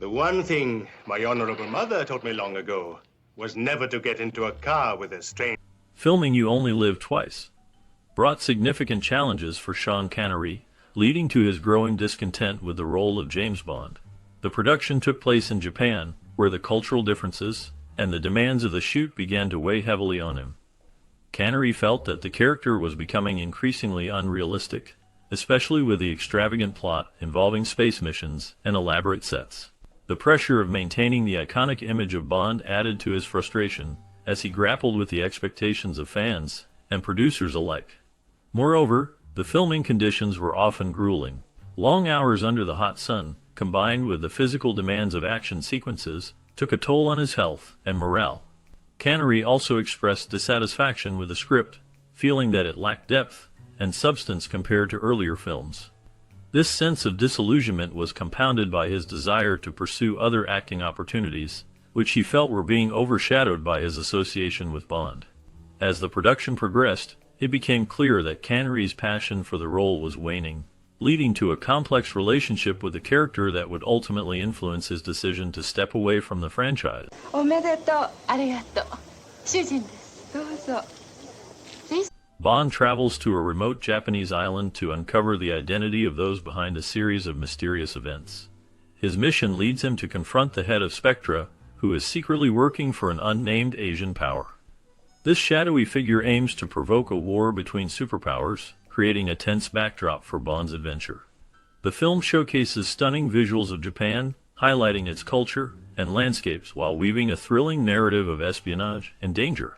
The one thing my honorable mother taught me long ago was never to get into a car with a stranger. Filming You Only Live Twice brought significant challenges for Sean Connery, leading to his growing discontent with the role of James Bond. The production took place in Japan, where the cultural differences and the demands of the shoot began to weigh heavily on him. Connery felt that the character was becoming increasingly unrealistic, especially with the extravagant plot involving space missions and elaborate sets. The pressure of maintaining the iconic image of Bond added to his frustration as he grappled with the expectations of fans and producers alike. Moreover, the filming conditions were often grueling. Long hours under the hot sun, combined with the physical demands of action sequences, took a toll on his health and morale. Connery also expressed dissatisfaction with the script, feeling that it lacked depth and substance compared to earlier films. This sense of disillusionment was compounded by his desire to pursue other acting opportunities, which he felt were being overshadowed by his association with Bond. As the production progressed, it became clear that Connery's passion for the role was waning, leading to a complex relationship with the character that would ultimately influence his decision to step away from the franchise. おめでとう、ありがとう。主人です。どうぞ。Bond travels to a remote Japanese island to uncover the identity of those behind a series of mysterious events. His mission leads him to confront the head of Spectra, who is secretly working for an unnamed Asian power. This shadowy figure aims to provoke a war between superpowers, creating a tense backdrop for Bond's adventure. The film showcases stunning visuals of Japan, highlighting its culture and landscapes while weaving a thrilling narrative of espionage and danger.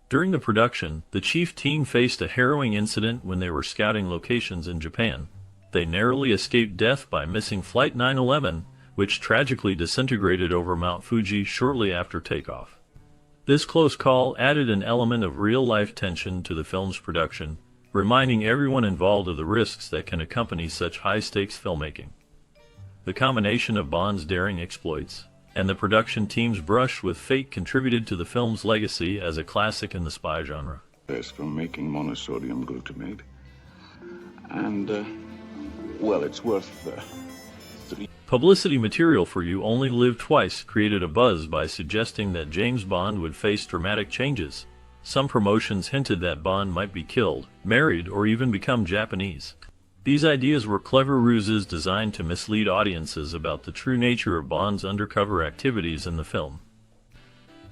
During the production, the chief team faced a harrowing incident when they were scouting locations in Japan. They narrowly escaped death by missing Flight 911, which tragically disintegrated over Mount Fuji shortly after takeoff. This close call added an element of real-life tension to the film's production, reminding everyone involved of the risks that can accompany such high-stakes filmmaking. The combination of Bond's daring exploits and the production team's brush with fate contributed to the film's legacy as a classic in the spy genre. Best for making monosodium glutamate. And, well, it's worth $3. Publicity material for You Only Live Twice created a buzz by suggesting that James Bond would face dramatic changes. Some promotions hinted that Bond might be killed, married, or even become Japanese. These ideas were clever ruses designed to mislead audiences about the true nature of Bond's undercover activities in the film.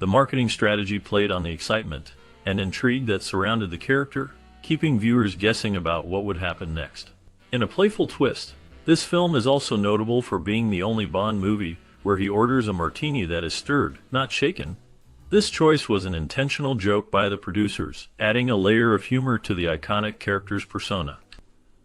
The marketing strategy played on the excitement and intrigue that surrounded the character, keeping viewers guessing about what would happen next. In a playful twist, this film is also notable for being the only Bond movie where he orders a martini that is stirred, not shaken. This choice was an intentional joke by the producers, adding a layer of humor to the iconic character's persona.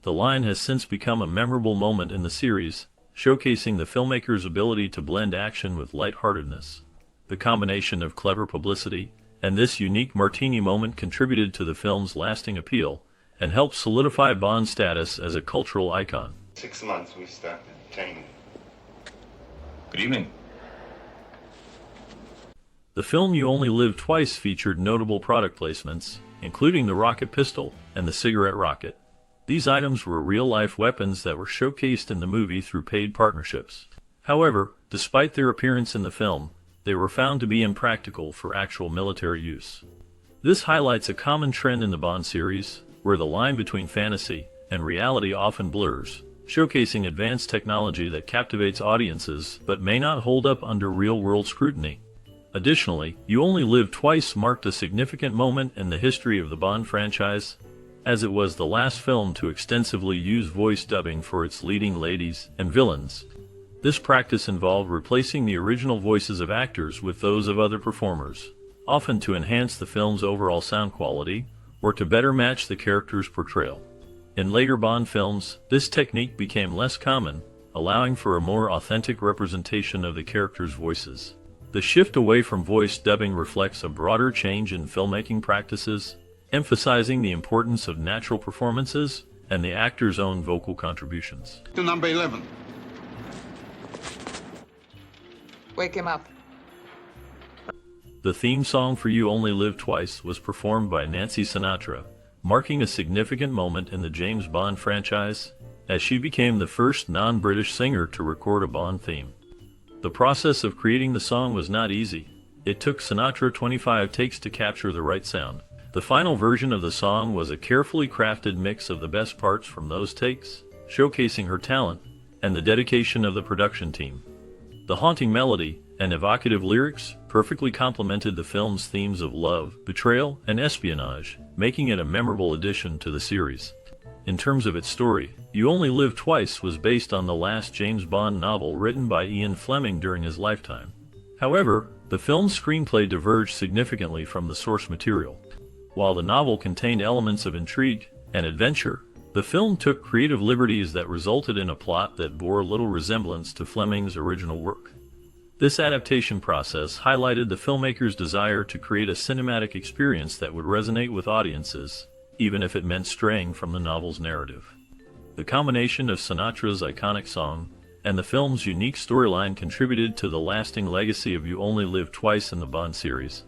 The line has since become a memorable moment in the series, showcasing the filmmaker's ability to blend action with lightheartedness. The combination of clever publicity and this unique martini moment contributed to the film's lasting appeal and helped solidify Bond's status as a cultural icon. 6 months we started training. Good evening. The film You Only Live Twice featured notable product placements, including the rocket pistol and the cigarette rocket. These items were real-life weapons that were showcased in the movie through paid partnerships. However, despite their appearance in the film, they were found to be impractical for actual military use. This highlights a common trend in the Bond series, where the line between fantasy and reality often blurs, showcasing advanced technology that captivates audiences but may not hold up under real-world scrutiny. Additionally, You Only Live Twice marked a significant moment in the history of the Bond franchise, as it was the last film to extensively use voice dubbing for its leading ladies and villains. This practice involved replacing the original voices of actors with those of other performers, often to enhance the film's overall sound quality or to better match the character's portrayal. In later Bond films, this technique became less common, allowing for a more authentic representation of the characters' voices. The shift away from voice dubbing reflects a broader change in filmmaking practices, emphasizing the importance of natural performances and the actor's own vocal contributions. To number 11. Wake him up. The theme song for You Only Live Twice was performed by Nancy Sinatra, marking a significant moment in the James Bond franchise, as she became the first non-British singer to record a Bond theme. The process of creating the song was not easy. It took Sinatra 25 takes to capture the right sound. The final version of the song was a carefully crafted mix of the best parts from those takes, showcasing her talent and the dedication of the production team. The haunting melody and evocative lyrics perfectly complemented the film's themes of love, betrayal, and espionage, making it a memorable addition to the series. In terms of its story, You Only Live Twice was based on the last James Bond novel written by Ian Fleming during his lifetime. However, the film's screenplay diverged significantly from the source material. While the novel contained elements of intrigue and adventure, the film took creative liberties that resulted in a plot that bore little resemblance to Fleming's original work. This adaptation process highlighted the filmmaker's desire to create a cinematic experience that would resonate with audiences, even if it meant straying from the novel's narrative. The combination of Sinatra's iconic song and the film's unique storyline contributed to the lasting legacy of You Only Live Twice in the Bond series.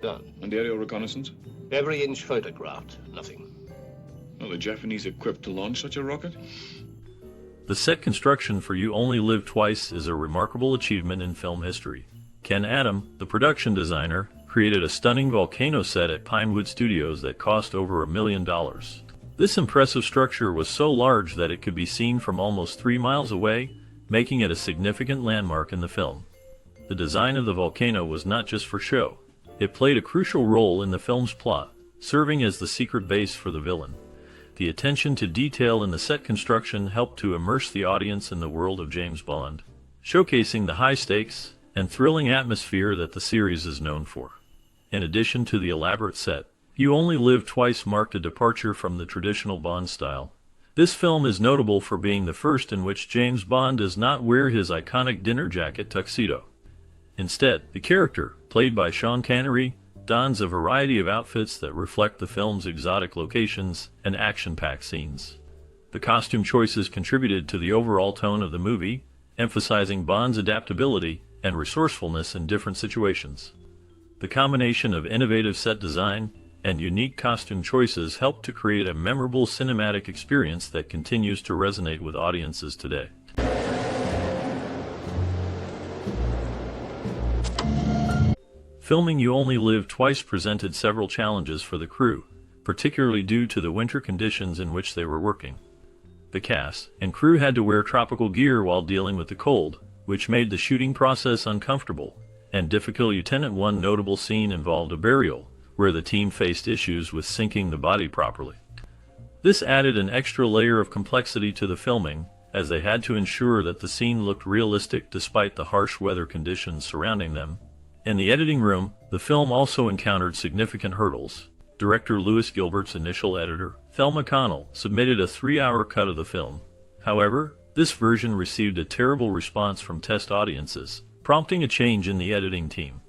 Done. And aerial reconnaissance? Every inch photographed, nothing. Are the Japanese equipped to launch such a rocket? The set construction for You Only Live Twice is a remarkable achievement in film history. Ken Adam, the production designer, created a stunning volcano set at Pinewood Studios that cost over $1 million. This impressive structure was so large that it could be seen from almost 3 miles away, making it a significant landmark in the film. The design of the volcano was not just for show. It played a crucial role in the film's plot, serving as the secret base for the villain. The attention to detail in the set construction helped to immerse the audience in the world of James Bond, showcasing the high stakes and thrilling atmosphere that the series is known for. In addition to the elaborate set, You Only Live Twice marked a departure from the traditional Bond style. This film is notable for being the first in which James Bond does not wear his iconic dinner jacket tuxedo. Instead, the character, played by Sean Connery, dons a variety of outfits that reflect the film's exotic locations and action-packed scenes. The costume choices contributed to the overall tone of the movie, emphasizing Bond's adaptability and resourcefulness in different situations. The combination of innovative set design and unique costume choices helped to create a memorable cinematic experience that continues to resonate with audiences today. Filming You Only Live Twice presented several challenges for the crew, particularly due to the winter conditions in which they were working. The cast and crew had to wear tropical gear while dealing with the cold, which made the shooting process uncomfortable and difficult. One notable scene involved a burial, where the team faced issues with sinking the body properly. This added an extra layer of complexity to the filming, as they had to ensure that the scene looked realistic despite the harsh weather conditions surrounding them. In the editing room, the film also encountered significant hurdles. Director Lewis Gilbert's initial editor, Thelma Connell, submitted a 3-hour cut of the film. However, this version received a terrible response from test audiences, prompting a change in the editing team.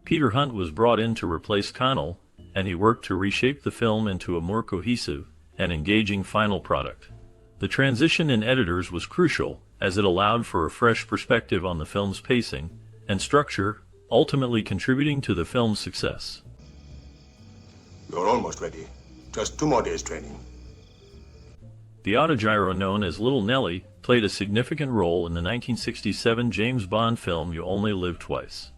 Peter Hunt was brought in to replace Connell, and he worked to reshape the film into a more cohesive and engaging final product. The transition in editors was crucial, as it allowed for a fresh perspective on the film's pacing and structure, ultimately contributing to the film's success. You're almost ready. Just 2 more days training. The autogyro known as Little Nellie played a significant role in the 1967 James Bond film You Only Live Twice.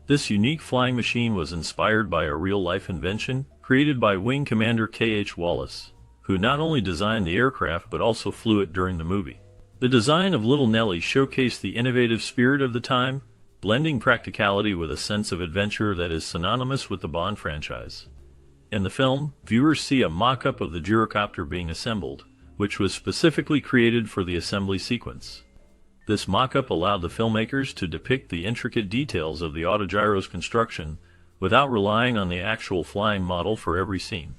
This unique flying machine was inspired by a real-life invention created by Wing Commander K.H. Wallace, who not only designed the aircraft but also flew it during the movie. The design of Little Nellie showcased the innovative spirit of the time, blending practicality with a sense of adventure that is synonymous with the Bond franchise. In the film, viewers see a mock-up of the gyrocopter being assembled, which was specifically created for the assembly sequence. This mock-up allowed the filmmakers to depict the intricate details of the autogyro's construction without relying on the actual flying model for every scene.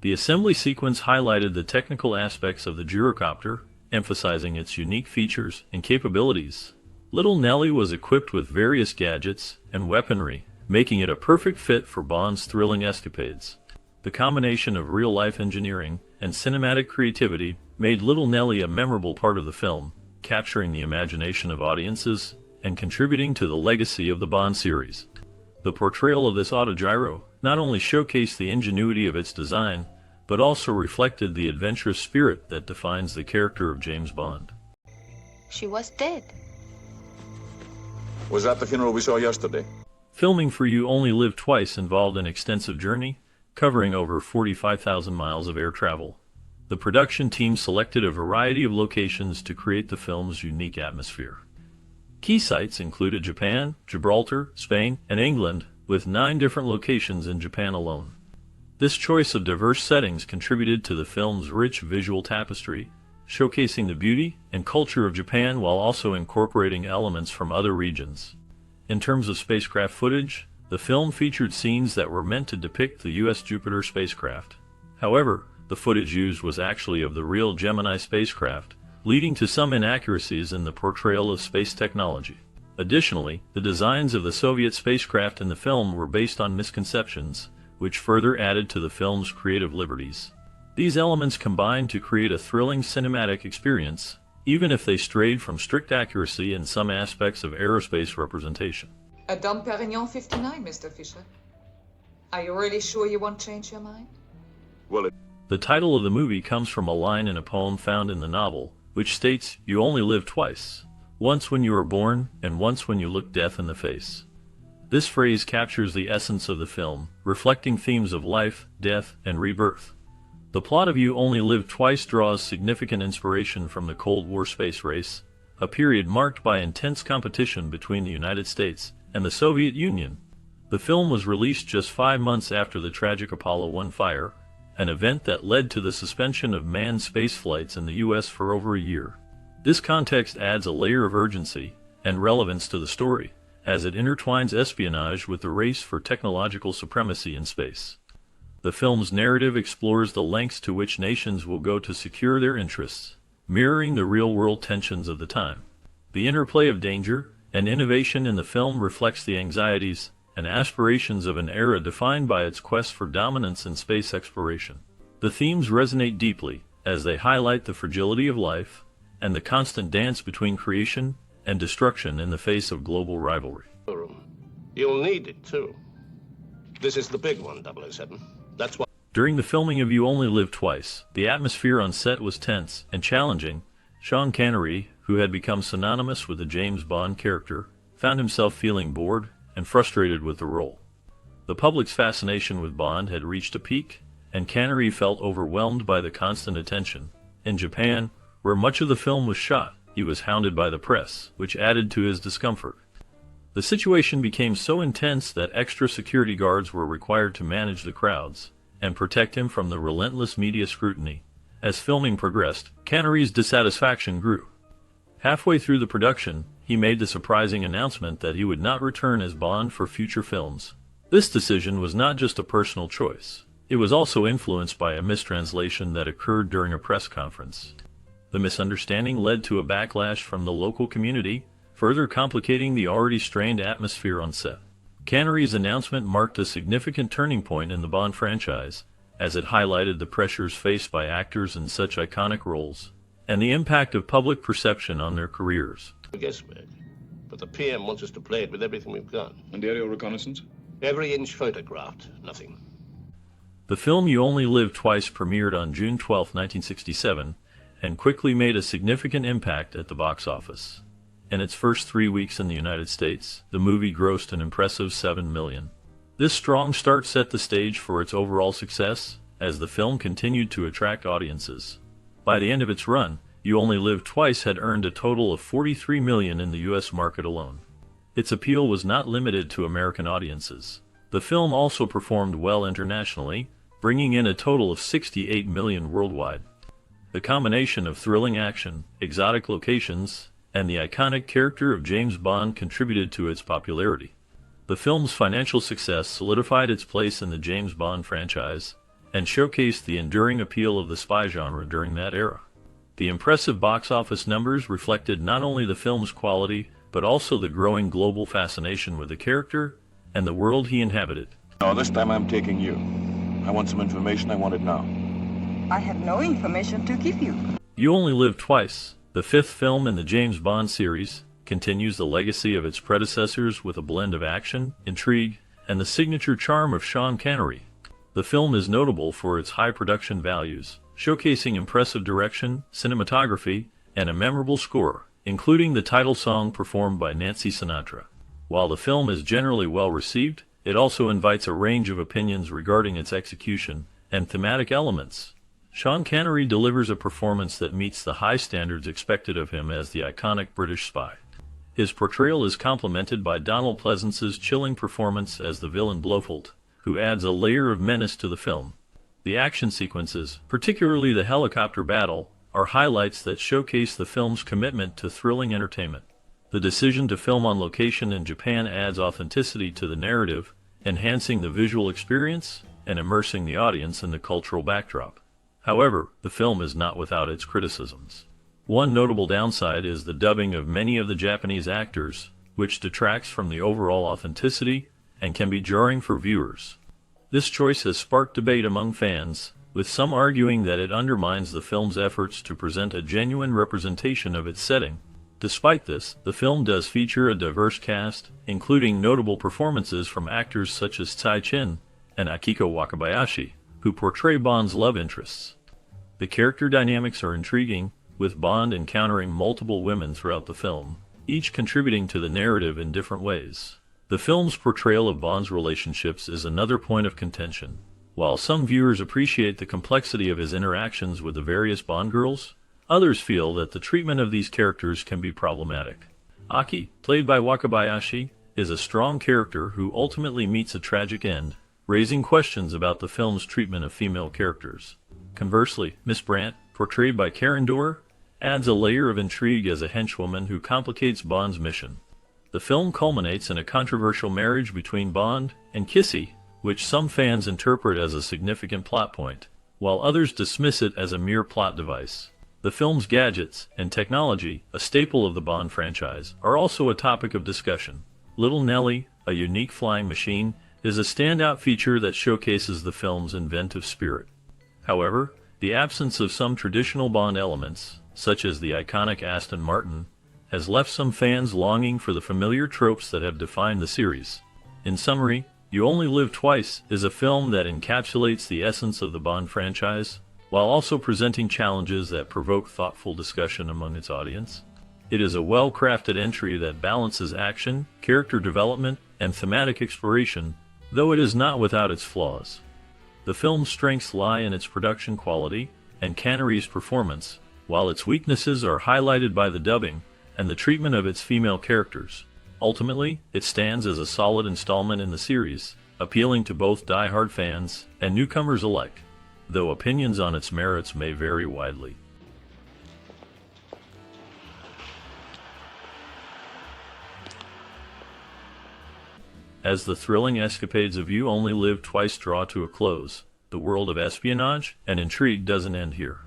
The assembly sequence highlighted the technical aspects of the gyrocopter, emphasizing its unique features and capabilities. Little Nellie was equipped with various gadgets and weaponry, making it a perfect fit for Bond's thrilling escapades. The combination of real-life engineering and cinematic creativity made Little Nellie a memorable part of the film, capturing the imagination of audiences and contributing to the legacy of the Bond series. The portrayal of this autogyro not only showcased the ingenuity of its design, but also reflected the adventurous spirit that defines the character of James Bond. She was dead. Was that the funeral we saw yesterday? Filming for You Only Live Twice involved an extensive journey, covering over 45,000 miles of air travel. The production team selected a variety of locations to create the film's unique atmosphere. Key sites included Japan, Gibraltar, Spain, and England, with 9 different locations in Japan alone. This choice of diverse settings contributed to the film's rich visual tapestry, showcasing the beauty and culture of Japan while also incorporating elements from other regions. In terms of spacecraft footage, the film featured scenes that were meant to depict the U.S. Jupiter spacecraft. However, the footage used was actually of the real Gemini spacecraft, leading to some inaccuracies in the portrayal of space technology. Additionally, the designs of the Soviet spacecraft in the film were based on misconceptions, which further added to the film's creative liberties. These elements combined to create a thrilling cinematic experience, even if they strayed from strict accuracy in some aspects of aerospace representation. A Dom Perignon 59, Mr. Fisher. Are you really sure you won't change your mind? The title of the movie comes from a line in a poem found in the novel, which states, "You only live twice, once when you are born, and once when you look death in the face." This phrase captures the essence of the film, reflecting themes of life, death, and rebirth. The plot of You Only Live Twice draws significant inspiration from the Cold War space race, a period marked by intense competition between the United States and the Soviet Union. The film was released just 5 months after the tragic Apollo 1 fire, an event that led to the suspension of manned space flights in the U.S. for over a year. This context adds a layer of urgency and relevance to the story, as it intertwines espionage with the race for technological supremacy in space. The film's narrative explores the lengths to which nations will go to secure their interests, mirroring the real-world tensions of the time. The interplay of danger and innovation in the film reflects the anxieties and aspirations of an era defined by its quest for dominance in space exploration. The themes resonate deeply, as they highlight the fragility of life and the constant dance between creation and destruction in the face of global rivalry. You'll need it, too. This is the big one, 007. That's why. During the filming of You Only Live Twice, the atmosphere on set was tense and challenging. Sean Connery, who had become synonymous with the James Bond character, found himself feeling bored and frustrated with the role. The public's fascination with Bond had reached a peak, and Connery felt overwhelmed by the constant attention. In Japan, where much of the film was shot, he was hounded by the press, which added to his discomfort. The situation became so intense that extra security guards were required to manage the crowds and protect him from the relentless media scrutiny. As filming progressed, Connery's dissatisfaction grew. Halfway through the production, he made the surprising announcement that he would not return as Bond for future films. This decision was not just a personal choice. It was also influenced by a mistranslation that occurred during a press conference. The misunderstanding led to a backlash from the local community, further complicating the already strained atmosphere on set. Connery's announcement marked a significant turning point in the Bond franchise, as it highlighted the pressures faced by actors in such iconic roles, and the impact of public perception on their careers. Guesswork. But the PM wants us to play it with everything we've got. And aerial reconnaissance? Every inch photographed, nothing. The film You Only Live Twice premiered on June 12, 1967, and quickly made a significant impact at the box office. In its first 3 weeks in the United States, the movie grossed an impressive $7 million. This strong start set the stage for its overall success, as the film continued to attract audiences. By the end of its run, You Only Live Twice had earned a total of $43 million in the U.S. market alone. Its appeal was not limited to American audiences. The film also performed well internationally, bringing in a total of $68 million worldwide. The combination of thrilling action, exotic locations, and the iconic character of James Bond contributed to its popularity. The film's financial success solidified its place in the James Bond franchise and showcased the enduring appeal of the spy genre during that era. The impressive box office numbers reflected not only the film's quality, but also the growing global fascination with the character and the world he inhabited. No, this time I'm taking you. I want some information. I want it now. I have no information to give you. You Only Live Twice, the 5th film in the James Bond series, continues the legacy of its predecessors with a blend of action, intrigue, and the signature charm of Sean Connery. The film is notable for its high production values, showcasing impressive direction, cinematography, and a memorable score, including the title song performed by Nancy Sinatra. While the film is generally well received, it also invites a range of opinions regarding its execution and thematic elements. Sean Connery delivers a performance that meets the high standards expected of him as the iconic British spy. His portrayal is complemented by Donald Pleasance's chilling performance as the villain Blofeld, who adds a layer of menace to the film. The action sequences, particularly the helicopter battle, are highlights that showcase the film's commitment to thrilling entertainment. The decision to film on location in Japan adds authenticity to the narrative, enhancing the visual experience and immersing the audience in the cultural backdrop. However, the film is not without its criticisms. One notable downside is the dubbing of many of the Japanese actors, which detracts from the overall authenticity and can be jarring for viewers. This choice has sparked debate among fans, with some arguing that it undermines the film's efforts to present a genuine representation of its setting. Despite this, the film does feature a diverse cast, including notable performances from actors such as Tsai Chin and Akiko Wakabayashi, who portray Bond's love interests. The character dynamics are intriguing, with Bond encountering multiple women throughout the film, each contributing to the narrative in different ways. The film's portrayal of Bond's relationships is another point of contention. While some viewers appreciate the complexity of his interactions with the various Bond girls, others feel that the treatment of these characters can be problematic. Aki, played by Wakabayashi, is a strong character who ultimately meets a tragic end, raising questions about the film's treatment of female characters. Conversely, Miss Brandt, portrayed by Karen Dor, adds a layer of intrigue as a henchwoman who complicates Bond's mission. The film culminates in a controversial marriage between Bond and Kissy, which some fans interpret as a significant plot point, while others dismiss it as a mere plot device. The film's gadgets and technology, a staple of the Bond franchise, are also a topic of discussion. Little Nellie, a unique flying machine, is a standout feature that showcases the film's inventive spirit. However, the absence of some traditional Bond elements, such as the iconic Aston Martin, has left some fans longing for the familiar tropes that have defined the series. In summary, You Only Live Twice is a film that encapsulates the essence of the Bond franchise, while also presenting challenges that provoke thoughtful discussion among its audience. It is a well-crafted entry that balances action, character development, and thematic exploration, though it is not without its flaws. The film's strengths lie in its production quality and Connery's performance, while its weaknesses are highlighted by the dubbing and the treatment of its female characters. Ultimately, it stands as a solid installment in the series, appealing to both die-hard fans and newcomers alike, though opinions on its merits may vary widely. As the thrilling escapades of You Only Live Twice draw to a close, the world of espionage and intrigue doesn't end here.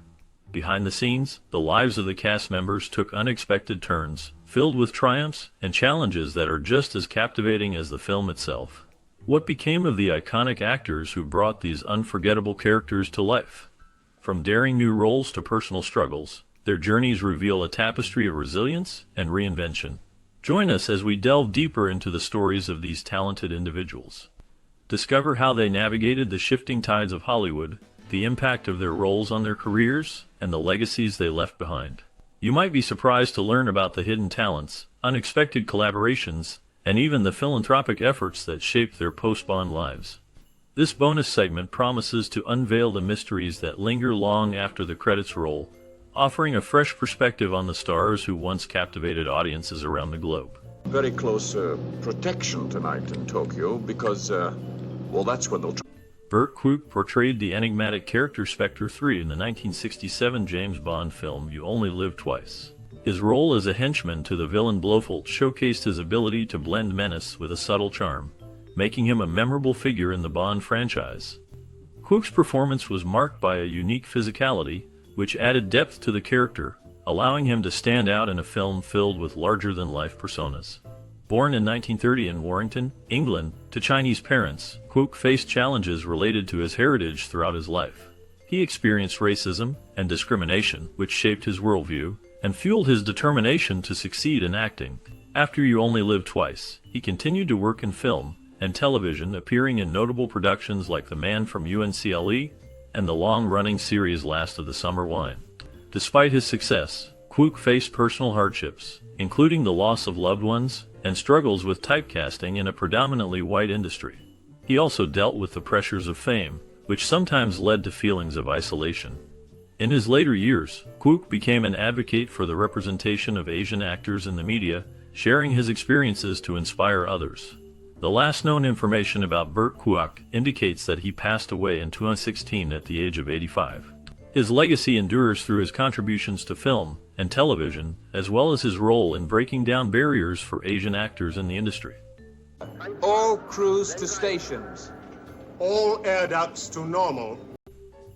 Behind the scenes, the lives of the cast members took unexpected turns, filled with triumphs and challenges that are just as captivating as the film itself. What became of the iconic actors who brought these unforgettable characters to life? From daring new roles to personal struggles, their journeys reveal a tapestry of resilience and reinvention. Join us as we delve deeper into the stories of these talented individuals. Discover how they navigated the shifting tides of Hollywood, the impact of their roles on their careers, and the legacies they left behind. You might be surprised to learn about the hidden talents, unexpected collaborations, and even the philanthropic efforts that shaped their post-Bond lives. This bonus segment promises to unveil the mysteries that linger long after the credits roll, offering a fresh perspective on the stars who once captivated audiences around the globe. Very close protection tonight in Tokyo because, well, that's when they'll... Burt Kwok portrayed the enigmatic character Spectre 3 in the 1967 James Bond film You Only Live Twice. His role as a henchman to the villain Blofeld showcased his ability to blend menace with a subtle charm, making him a memorable figure in the Bond franchise. Kwok's performance was marked by a unique physicality, which added depth to the character, allowing him to stand out in a film filled with larger-than-life personas. Born in 1930 in Warrington, England, to Chinese parents, Kwok faced challenges related to his heritage throughout his life. He experienced racism and discrimination, which shaped his worldview and fueled his determination to succeed in acting. After You Only Live Twice, he continued to work in film and television, appearing in notable productions like The Man from UNCLE and the long-running series Last of the Summer Wine. Despite his success, Kwok faced personal hardships, including the loss of loved ones and struggles with typecasting in a predominantly white industry. He also dealt with the pressures of fame, which sometimes led to feelings of isolation. In his later years, Kwok became an advocate for the representation of Asian actors in the media, sharing his experiences to inspire others. The last known information about Burt Kwok indicates that he passed away in 2016 at the age of 85. His legacy endures through his contributions to film and television, as well as his role in breaking down barriers for Asian actors in the industry. All crews to stations. All air ducts to normal.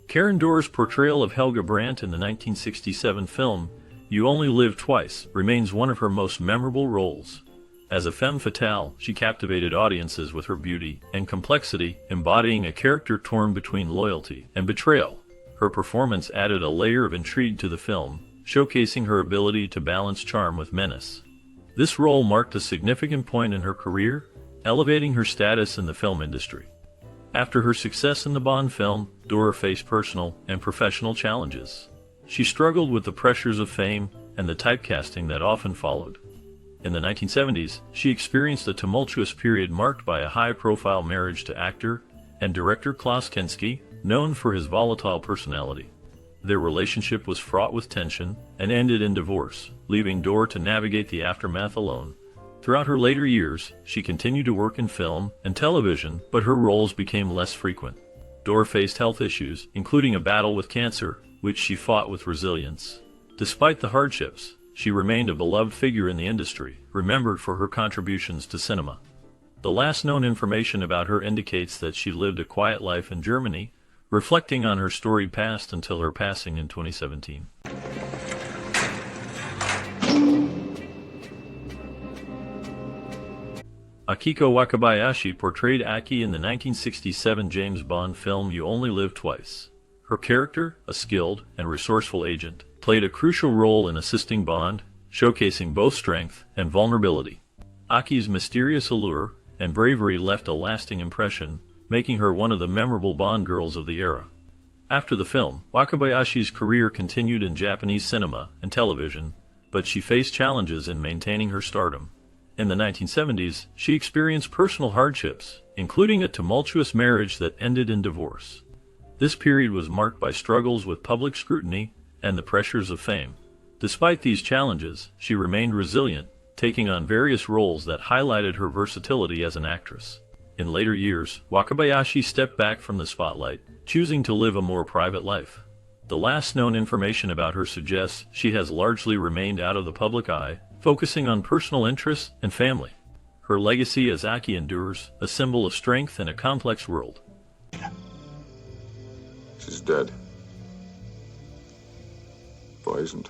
Karen Dorr's portrayal of Helga Brandt in the 1967 film You Only Live Twice remains one of her most memorable roles. As a femme fatale, she captivated audiences with her beauty and complexity, embodying a character torn between loyalty and betrayal. Her performance added a layer of intrigue to the film, showcasing her ability to balance charm with menace. This role marked a significant point in her career, elevating her status in the film industry. After her success in the Bond film, Dora faced personal and professional challenges. She struggled with the pressures of fame and the typecasting that often followed. In the 1970s, she experienced a tumultuous period marked by a high-profile marriage to actor and director Klaus Kinski, known for his volatile personality. Their relationship was fraught with tension and ended in divorce, leaving Dora to navigate the aftermath alone. Throughout her later years, she continued to work in film and television, but her roles became less frequent. Dora faced health issues, including a battle with cancer, which she fought with resilience. Despite the hardships, she remained a beloved figure in the industry, remembered for her contributions to cinema. The last known information about her indicates that she lived a quiet life in Germany, reflecting on her storied past until her passing in 2017. Akiko Wakabayashi portrayed Aki in the 1967 James Bond film You Only Live Twice. Her character, a skilled and resourceful agent, played a crucial role in assisting Bond, showcasing both strength and vulnerability. Aki's mysterious allure and bravery left a lasting impression, making her one of the memorable Bond girls of the era. After the film, Wakabayashi's career continued in Japanese cinema and television, but she faced challenges in maintaining her stardom. In the 1970s, she experienced personal hardships, including a tumultuous marriage that ended in divorce. This period was marked by struggles with public scrutiny and the pressures of fame. Despite these challenges, she remained resilient, taking on various roles that highlighted her versatility as an actress. In later years, Wakabayashi stepped back from the spotlight, choosing to live a more private life. The last known information about her suggests she has largely remained out of the public eye, focusing on personal interests and family. Her legacy as Aki endures, a symbol of strength in a complex world. She's dead. Poisoned.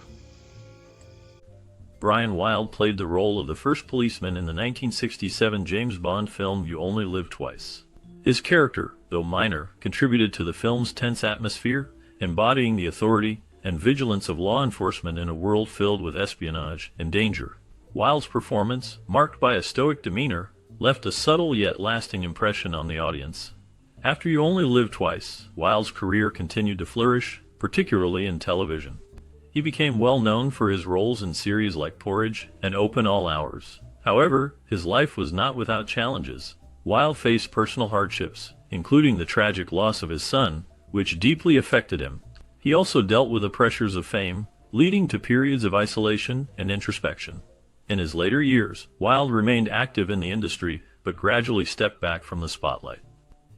Brian Wilde played the role of the first policeman in the 1967 James Bond film You Only Live Twice. His character, though minor, contributed to the film's tense atmosphere, embodying the authority and vigilance of law enforcement in a world filled with espionage and danger. Wilde's performance, marked by a stoic demeanor, left a subtle yet lasting impression on the audience. After You Only Live Twice, Wilde's career continued to flourish, particularly in television. He became well known for his roles in series like Porridge and Open All Hours. However, his life was not without challenges. Wilde faced personal hardships, including the tragic loss of his son, which deeply affected him. He also dealt with the pressures of fame, leading to periods of isolation and introspection. In his later years, Wilde remained active in the industry, but gradually stepped back from the spotlight.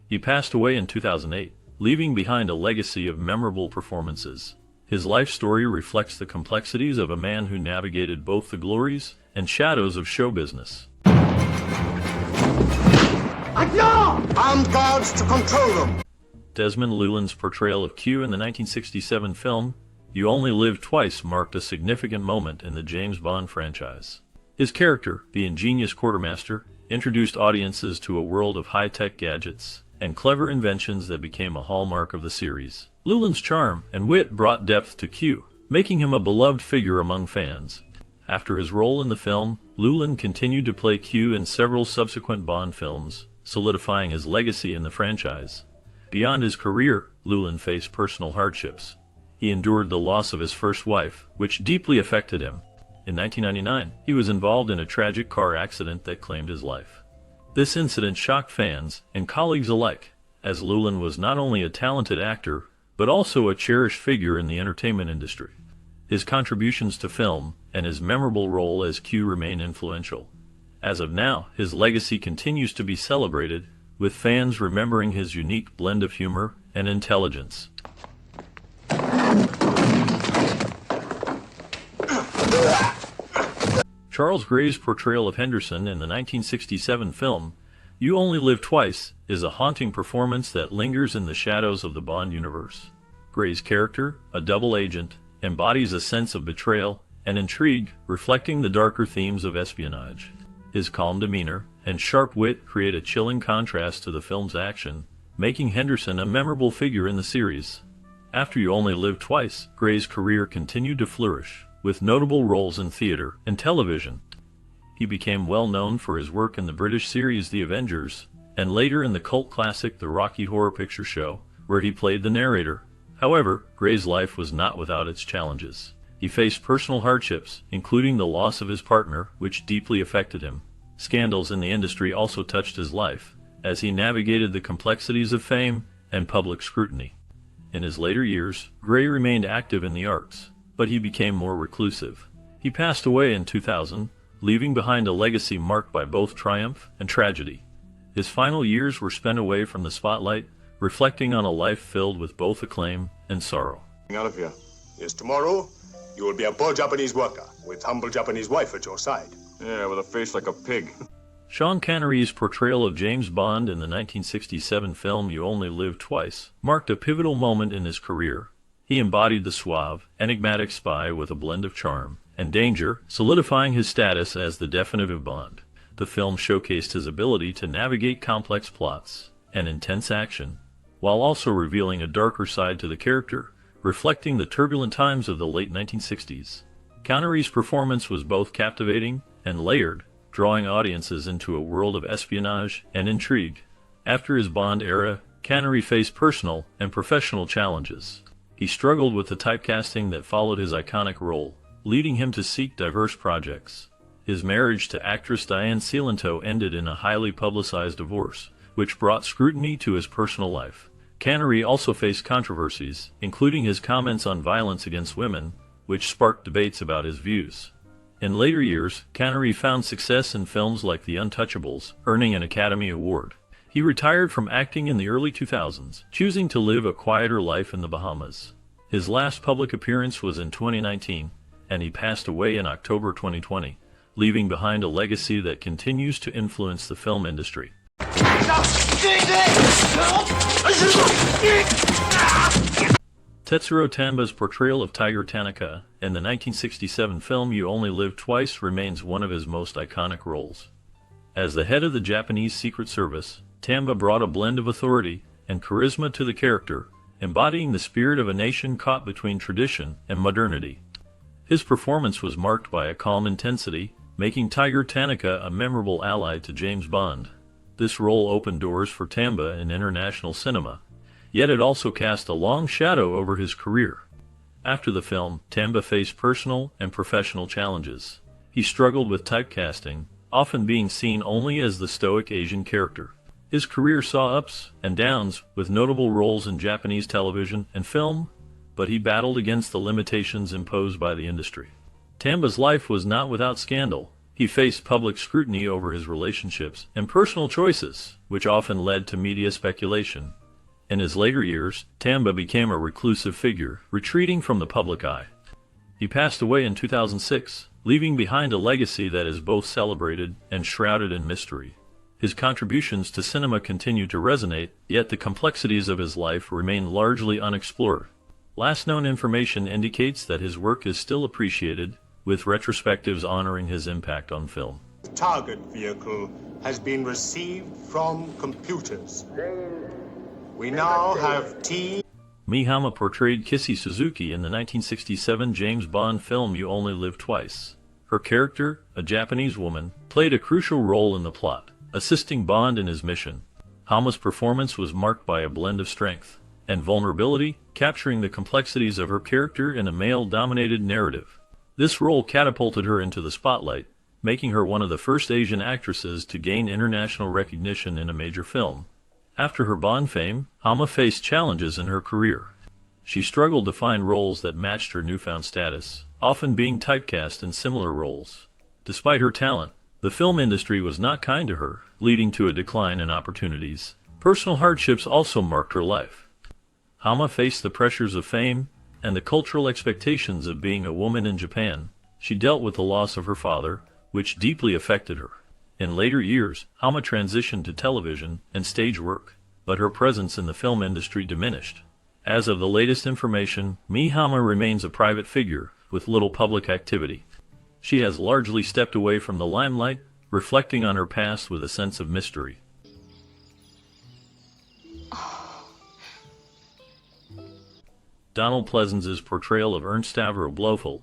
He passed away in 2008, leaving behind a legacy of memorable performances. His life story reflects the complexities of a man who navigated both the glories and shadows of show business. Armed guards to control them. Desmond Llewellyn's portrayal of Q in the 1967 film You Only Live Twice marked a significant moment in the James Bond franchise. His character, the ingenious quartermaster, introduced audiences to a world of high-tech gadgets and clever inventions that became a hallmark of the series. Llewellyn's charm and wit brought depth to Q, making him a beloved figure among fans. After his role in the film, Llewellyn continued to play Q in several subsequent Bond films, solidifying his legacy in the franchise. Beyond his career, Llewellyn faced personal hardships. He endured the loss of his first wife, which deeply affected him. In 1999, he was involved in a tragic car accident that claimed his life. This incident shocked fans and colleagues alike, as Llewellyn was not only a talented actor, but also a cherished figure in the entertainment industry. His contributions to film and his memorable role as Q remain influential. As of now, his legacy continues to be celebrated, with fans remembering his unique blend of humor and intelligence. Charles Gray's portrayal of Henderson in the 1967 film You Only Live Twice is a haunting performance that lingers in the shadows of the Bond universe. Gray's character, a double agent, embodies a sense of betrayal and intrigue, reflecting the darker themes of espionage. His calm demeanor and sharp wit create a chilling contrast to the film's action, making Henderson a memorable figure in the series. After You Only Live Twice, Gray's career continued to flourish, with notable roles in theater and television. He became well known for his work in the British series The Avengers, and later in the cult classic The Rocky Horror Picture Show, where he played the narrator. However, Gray's life was not without its challenges. He faced personal hardships, including the loss of his partner, which deeply affected him. Scandals in the industry also touched his life, as he navigated the complexities of fame and public scrutiny. In his later years, Gray remained active in the arts, but he became more reclusive. He passed away in 2000, leaving behind a legacy marked by both triumph and tragedy. His final years were spent away from the spotlight, reflecting on a life filled with both acclaim and sorrow. Out of here. Yes, tomorrow you will be a poor Japanese worker with humble Japanese wife at your side. Yeah, with a face like a pig. Sean Connery's portrayal of James Bond in the 1967 film You Only Live Twice marked a pivotal moment in his career. He embodied the suave, enigmatic spy with a blend of charm and danger, solidifying his status as the definitive Bond. The film showcased his ability to navigate complex plots and intense action, while also revealing a darker side to the character, reflecting the turbulent times of the late 1960s. Connery's performance was both captivating and layered, drawing audiences into a world of espionage and intrigue. After his Bond era, Connery faced personal and professional challenges. He struggled with the typecasting that followed his iconic role, leading him to seek diverse projects. His marriage to actress Diane Cilento ended in a highly publicized divorce, which brought scrutiny to his personal life. Connery also faced controversies, including his comments on violence against women, which sparked debates about his views. In later years, Connery found success in films like The Untouchables, earning an Academy Award. He retired from acting in the early 2000s, choosing to live a quieter life in the Bahamas. His last public appearance was in 2019, and he passed away in October 2020, leaving behind a legacy that continues to influence the film industry. Tetsuro Tanba's portrayal of Tiger Tanaka in the 1967 film You Only Live Twice remains one of his most iconic roles. As the head of the Japanese Secret Service, Tamba brought a blend of authority and charisma to the character, embodying the spirit of a nation caught between tradition and modernity. His performance was marked by a calm intensity, making Tiger Tanaka a memorable ally to James Bond. This role opened doors for Tamba in international cinema, yet it also cast a long shadow over his career. After the film, Tamba faced personal and professional challenges. He struggled with typecasting, often being seen only as the stoic Asian character. His career saw ups and downs, with notable roles in Japanese television and film, but he battled against the limitations imposed by the industry. Tamba's life was not without scandal. He faced public scrutiny over his relationships and personal choices, which often led to media speculation. In his later years, Tamba became a reclusive figure, retreating from the public eye. He passed away in 2006, leaving behind a legacy that is both celebrated and shrouded in mystery. His contributions to cinema continue to resonate, yet the complexities of his life remain largely unexplored. Last known information indicates that his work is still appreciated, with retrospectives honoring his impact on film. The target vehicle has been received from computers. We now have Mihama portrayed Kissy Suzuki in the 1967 James Bond film You Only Live Twice. Her character, a Japanese woman, played a crucial role in the plot, assisting Bond in his mission. Hama's performance was marked by a blend of strength and vulnerability, capturing the complexities of her character in a male-dominated narrative. This role catapulted her into the spotlight, making her one of the first Asian actresses to gain international recognition in a major film. After her Bond fame, Alma faced challenges in her career. She struggled to find roles that matched her newfound status, often being typecast in similar roles. Despite her talent, the film industry was not kind to her, leading to a decline in opportunities. Personal hardships also marked her life. Alma faced the pressures of fame and the cultural expectations of being a woman in Japan. She dealt with the loss of her father, which deeply affected her. In later years, Alma transitioned to television and stage work, but her presence in the film industry diminished. As of the latest information, Alma remains a private figure with little public activity. She has largely stepped away from the limelight, reflecting on her past with a sense of mystery. Donald Pleasance's portrayal of Ernst Stavro Blofeld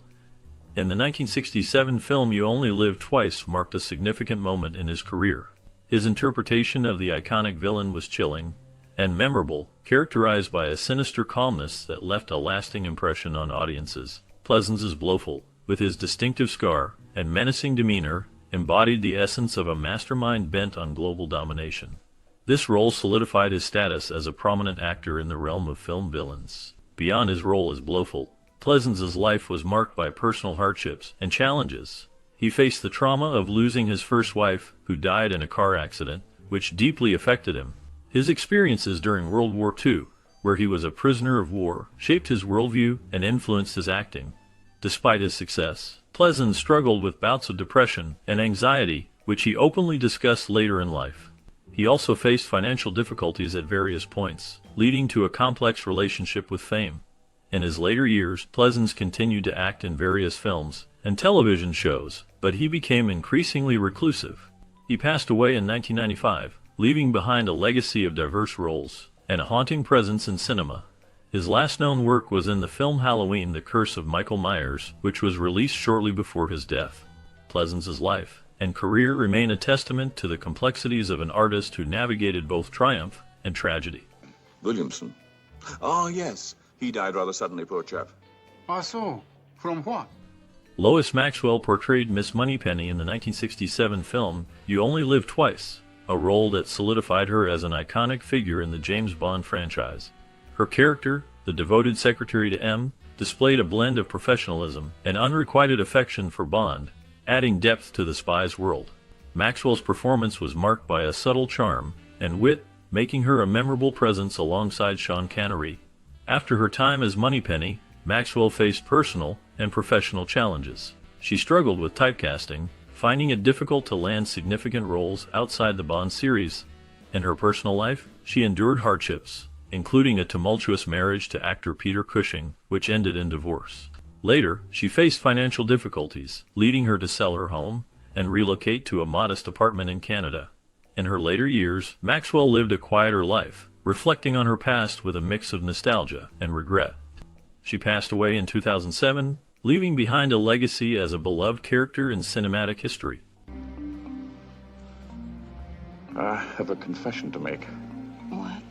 in the 1967 film You Only Live Twice marked a significant moment in his career. His interpretation of the iconic villain was chilling and memorable, characterized by a sinister calmness that left a lasting impression on audiences. Pleasance's Blofeld, with his distinctive scar and menacing demeanor, embodied the essence of a mastermind bent on global domination. This role solidified his status as a prominent actor in the realm of film villains. Beyond his role as Blofeld, Pleasance's life was marked by personal hardships and challenges. He faced the trauma of losing his first wife, who died in a car accident, which deeply affected him. His experiences during World War II, where he was a prisoner of war, shaped his worldview and influenced his acting. Despite his success, Pleasance struggled with bouts of depression and anxiety, which he openly discussed later in life. He also faced financial difficulties at various points, leading to a complex relationship with fame. In his later years, Pleasance continued to act in various films and television shows, but he became increasingly reclusive. He passed away in 1995, leaving behind a legacy of diverse roles and a haunting presence in cinema. His last known work was in the film Halloween: The Curse of Michael Myers, which was released shortly before his death. Pleasance's life and career remain a testament to the complexities of an artist who navigated both triumph and tragedy. Williamson. Oh, yes. He died rather suddenly, poor chap. Ah, so? From what? Lois Maxwell portrayed Miss Moneypenny in the 1967 film You Only Live Twice, a role that solidified her as an iconic figure in the James Bond franchise. Her character, the devoted secretary to M, displayed a blend of professionalism and unrequited affection for Bond, adding depth to the spy's world. Maxwell's performance was marked by a subtle charm and wit, making her a memorable presence alongside Sean Connery. After her time as Moneypenny, Maxwell faced personal and professional challenges. She struggled with typecasting, finding it difficult to land significant roles outside the Bond series. In her personal life, she endured hardships, including a tumultuous marriage to actor Peter Cushing, which ended in divorce. Later, she faced financial difficulties, leading her to sell her home and relocate to a modest apartment in Canada. In her later years, Maxwell lived a quieter life, reflecting on her past with a mix of nostalgia and regret. She passed away in 2007, leaving behind a legacy as a beloved character in cinematic history. I have a confession to make. What?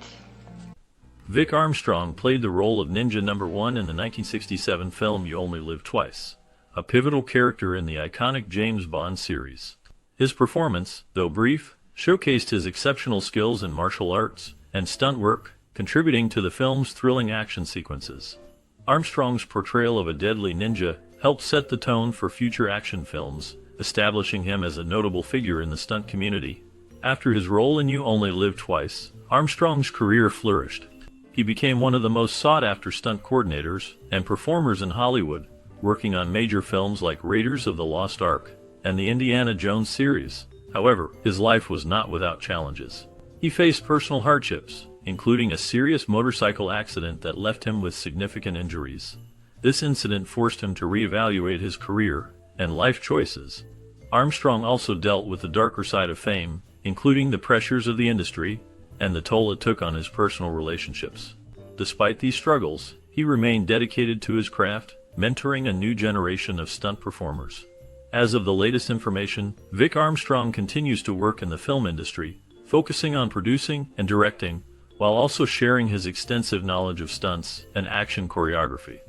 Vic Armstrong played the role of Ninja Number 1 in the 1967 film You Only Live Twice, a pivotal character in the iconic James Bond series. His performance, though brief, showcased his exceptional skills in martial arts and stunt work, contributing to the film's thrilling action sequences. Armstrong's portrayal of a deadly ninja helped set the tone for future action films, establishing him as a notable figure in the stunt community. After his role in You Only Live Twice, Armstrong's career flourished. He became one of the most sought-after stunt coordinators and performers in Hollywood, working on major films like Raiders of the Lost Ark and the Indiana Jones series. However, his life was not without challenges. He faced personal hardships, including a serious motorcycle accident that left him with significant injuries. This incident forced him to reevaluate his career and life choices. Armstrong also dealt with the darker side of fame, including the pressures of the industry and the toll it took on his personal relationships. Despite these struggles, he remained dedicated to his craft, mentoring a new generation of stunt performers. As of the latest information, Vic Armstrong continues to work in the film industry, focusing on producing and directing, while also sharing his extensive knowledge of stunts and action choreography.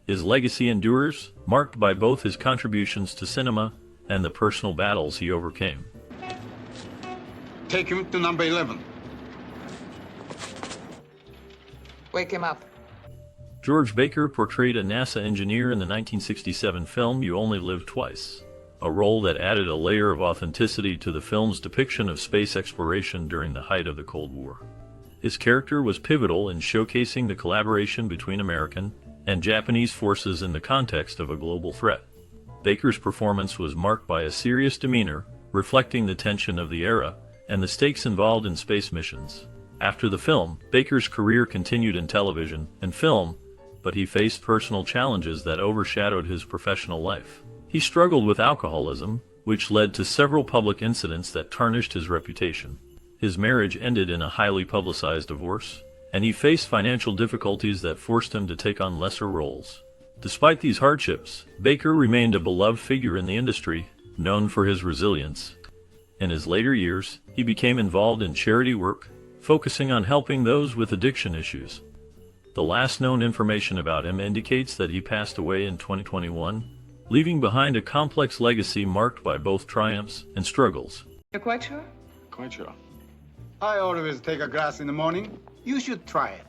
His legacy endures, marked by both his contributions to cinema and the personal battles he overcame. Take him to number 11. Wake him up. George Baker portrayed a NASA engineer in the 1967 film You Only Live Twice, a role that added a layer of authenticity to the film's depiction of space exploration during the height of the Cold War. His character was pivotal in showcasing the collaboration between American and Japanese forces in the context of a global threat. Baker's performance was marked by a serious demeanor, reflecting the tension of the era and the stakes involved in space missions. After the film, Baker's career continued in television and film, but he faced personal challenges that overshadowed his professional life. He struggled with alcoholism, which led to several public incidents that tarnished his reputation. His marriage ended in a highly publicized divorce, and he faced financial difficulties that forced him to take on lesser roles. Despite these hardships, Baker remained a beloved figure in the industry, known for his resilience. In his later years, he became involved in charity work, focusing on helping those with addiction issues. The last known information about him indicates that he passed away in 2021, leaving behind a complex legacy marked by both triumphs and struggles. You're quite sure? Quite sure. I always take a glass in the morning. You should try it.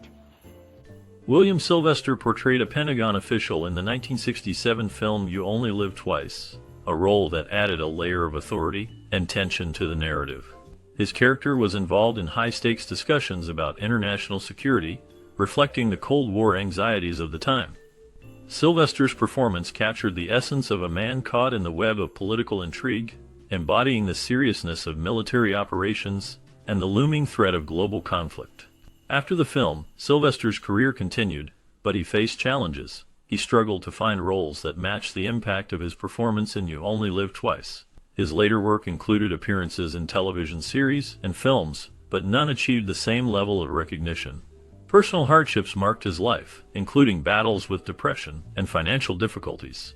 William Sylvester portrayed a Pentagon official in the 1967 film You Only Live Twice, a role that added a layer of authority and tension to the narrative. His character was involved in high-stakes discussions about international security, reflecting the Cold War anxieties of the time. Sylvester's performance captured the essence of a man caught in the web of political intrigue, embodying the seriousness of military operations and the looming threat of global conflict. After the film, Sylvester's career continued, but he faced challenges. He struggled to find roles that matched the impact of his performance in You Only Live Twice. His later work included appearances in television series and films, but none achieved the same level of recognition. Personal hardships marked his life, including battles with depression and financial difficulties.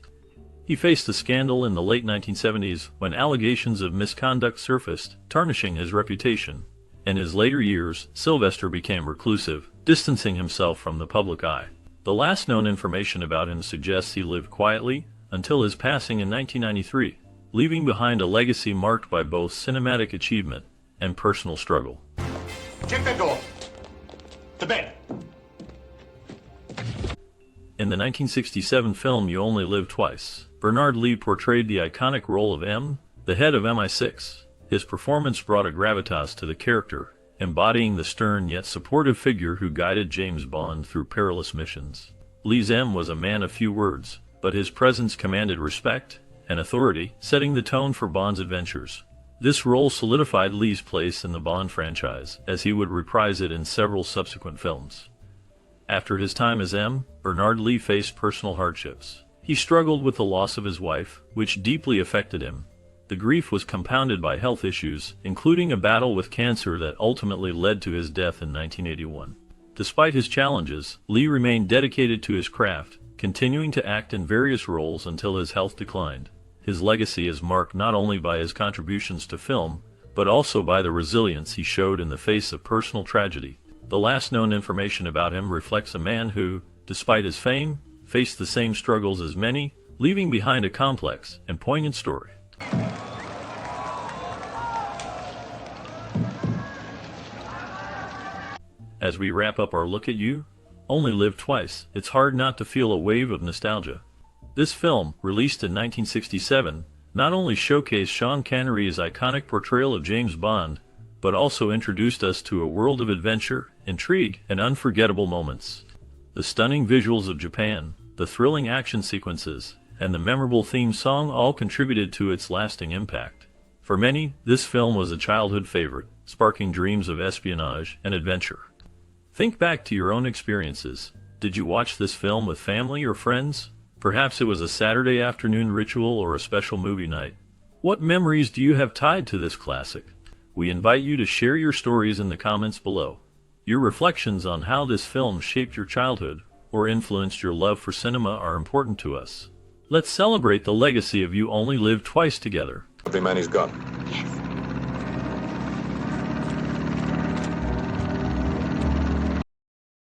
He faced a scandal in the late 1970s when allegations of misconduct surfaced, tarnishing his reputation. In his later years, Sylvester became reclusive, distancing himself from the public eye. The last known information about him suggests he lived quietly until his passing in 1993, leaving behind a legacy marked by both cinematic achievement and personal struggle. Check that door. To bed. In the 1967 film You Only Live Twice, Bernard Lee portrayed the iconic role of M, the head of MI6. His performance brought a gravitas to the character, embodying the stern yet supportive figure who guided James Bond through perilous missions. Lee's M was a man of few words, but his presence commanded respect and authority, setting the tone for Bond's adventures. This role solidified Lee's place in the Bond franchise, as he would reprise it in several subsequent films. After his time as M, Bernard Lee faced personal hardships. He struggled with the loss of his wife, which deeply affected him. The grief was compounded by health issues, including a battle with cancer that ultimately led to his death in 1981. Despite his challenges, Lee remained dedicated to his craft, continuing to act in various roles until his health declined. His legacy is marked not only by his contributions to film, but also by the resilience he showed in the face of personal tragedy. The last known information about him reflects a man who, despite his fame, faced the same struggles as many, leaving behind a complex and poignant story. As we wrap up our look at You Only Live Twice, it's hard not to feel a wave of nostalgia. This film, released in 1967, not only showcased Sean Connery's iconic portrayal of James Bond, but also introduced us to a world of adventure, intrigue, and unforgettable moments. The stunning visuals of Japan, the thrilling action sequences, and the memorable theme song all contributed to its lasting impact. For many, this film was a childhood favorite, sparking dreams of espionage and adventure. Think back to your own experiences. Did you watch this film with family or friends? Perhaps it was a Saturday afternoon ritual or a special movie night. What memories do you have tied to this classic? We invite you to share your stories in the comments below. Your reflections on how this film shaped your childhood or influenced your love for cinema are important to us. Let's celebrate the legacy of You Only Live Twice together. Every man he's got.